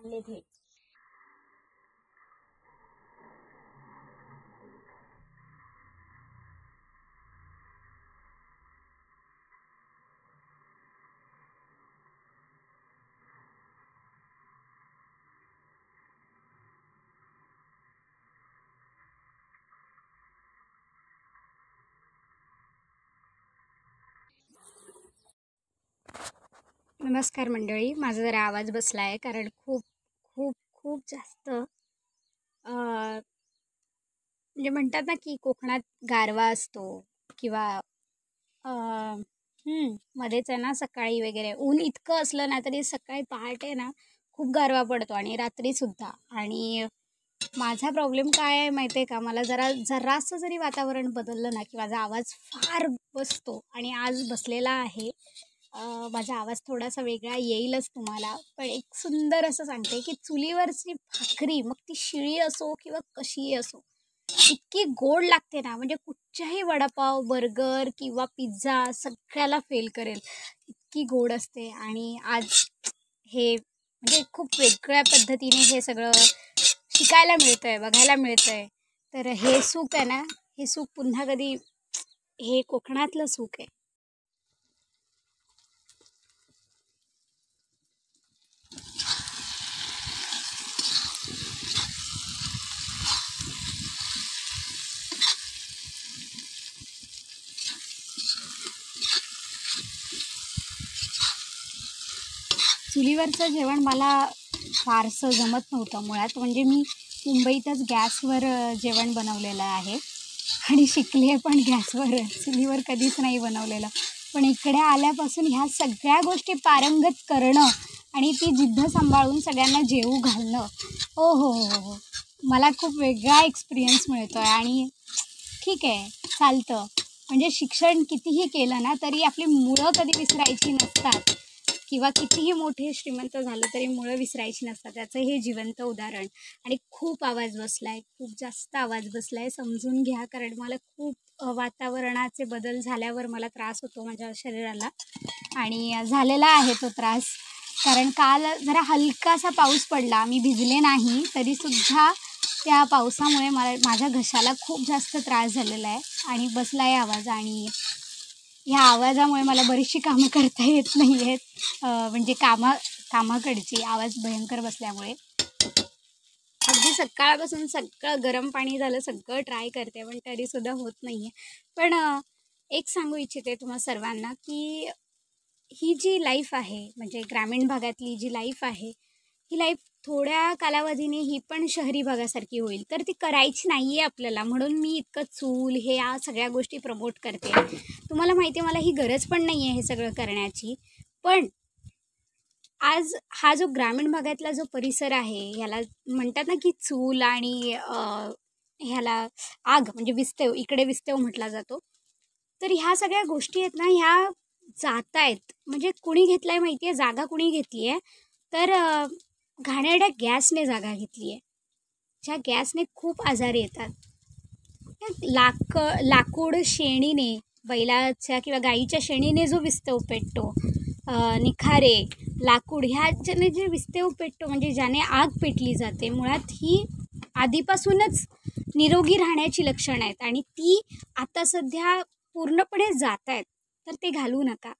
आपले थेट. नमस्कार मंडळी, माझा जरा आवाज बसला आहे कारण खूप खूप खूप जास्त म्हणजे म्हणतात ना की कोकणात गारवा असतो किंवा अ, मध्येच आहे ना सकाळी वगैरे ऊन इतकं असलं ना तरी सकाळी पहाटे ना खूप गारवा पडतो आणि रात्रीसुद्धा. आणि माझा प्रॉब्लेम काय आहे माहिती आहे का, मला जरासं जरी वातावरण बदललं ना की माझा आवाज फार बसतो आणि आज बसलेला आहे. माझा आवाज थोडासा वेगळा येईलच तुम्हाला, पण एक सुंदर असं सांगते की चुलीवरची भाकरी मग ती शिळी असो किंवा कशीही असो इतकी गोड लागते ना, म्हणजे कुठच्याही वडापाव, बर्गर किंवा पिझ्झा सगळ्याला फेल करेल इतकी गोड असते. आणि आज हे म्हणजे खूप वेगळ्या पद्धतीने हे सगळं शिकायला मिळतंय, बघायला मिळतंय. तर हे सुख आहे ना, हे सुख पुन्हा कधी, हे कोकणातलं सुख आहे. चुलीवरचं जेवण मला फारसं जमत नव्हतं मुळात. म्हणजे मी मुंबईतच गॅसवर जेवण बनवलेलं आहे आणि शिकले पण गॅसवर, चुलीवर कधीच नाही बनवलेलं. पण इकडे आल्यापासून ह्या सगळ्या गोष्टी पारंगत करणं आणि ती जिद्द सांभाळून सगळ्यांना जेवू घालणं, हो हो हो हो हो, मला खूप वेगळा एक्सपिरियन्स मिळतो आहे. आणि ठीक आहे, चालतं. म्हणजे शिक्षण कितीही केलं ना तरी आपली मुळं कधी विसरायची नसतात किंवा कितीही मोठे श्रीमंत झालं तरी मुळं विसरायची नसतात. त्याचं हे जिवंत उदाहरण. आणि खूप आवाज बसला आहे, खूप जास्त आवाज बसला आहे, समजून घ्या. कारण मला खूप वातावरणाचे बदल झाल्यावर मला त्रास होतो माझ्या शरीराला आणि झालेला आहे तो त्रास. कारण काल जरा हलकासा पाऊस पडला, मी भिजले नाही तरीसुद्धा त्या पावसामुळे माझ्या घशाला खूप जास्त त्रास झालेला आहे आणि बसला आहे आवाज. आणि ह्या आवाजामुळे मला बरीचशी कामं करता येत नाही आहेत. म्हणजे कामाकडची आवाज भयंकर बसल्यामुळे. अगदी सकाळपासून सगळं गरम पाणी झालं, सगळं ट्राय करते पण तरीसुद्धा होत नाही आहे. पण एक सांगू इच्छिते तुम्हा सर्वांना की ही जी लाईफ आहे, म्हणजे ग्रामीण भागातली जी लाईफ आहे, ही लाईफ थोड्या कालावधीने ही पण शहरी भागासारखी होईल. तर ती करायची नाही आहे आपल्याला, म्हणून मी इतकं चूल हे या सगळ्या गोष्टी प्रमोट करते. तुम्हाला माहिती आहे मला ही गरज पण नाही आहे हे सगळं करण्याची. पण आज हा जो ग्रामीण भागातला जो परिसर आहे, ह्याला म्हणतात ना की चूल आणि ह्याला आग म्हणजे विस्तव, इकडे विस्तव म्हटला जातो. तर ह्या सगळ्या गोष्टी आहेत ना, ह्या जात आहेत. म्हणजे कुणी घेतला आहे माहिती आहे, जागा कुणी घेतली आहे, तर घाणेरड्या गॅसने जागा घेतली आहे. ज्या गॅसने खूप आजार येतात. लाकूड शेणीने, बैलाच्या किंवा गाईच्या शेणीने जो विस्तव पेटतो, निखारे, लाकूड ह्याच्याने जे विस्तव पेटतो, म्हणजे ज्याने आग पेटली जाते, मुळात ही आधीपासूनच निरोगी राहण्याची लक्षणं आहेत आणि ती आता सध्या पूर्णपणे जात आहेत. तर ते घालू नका.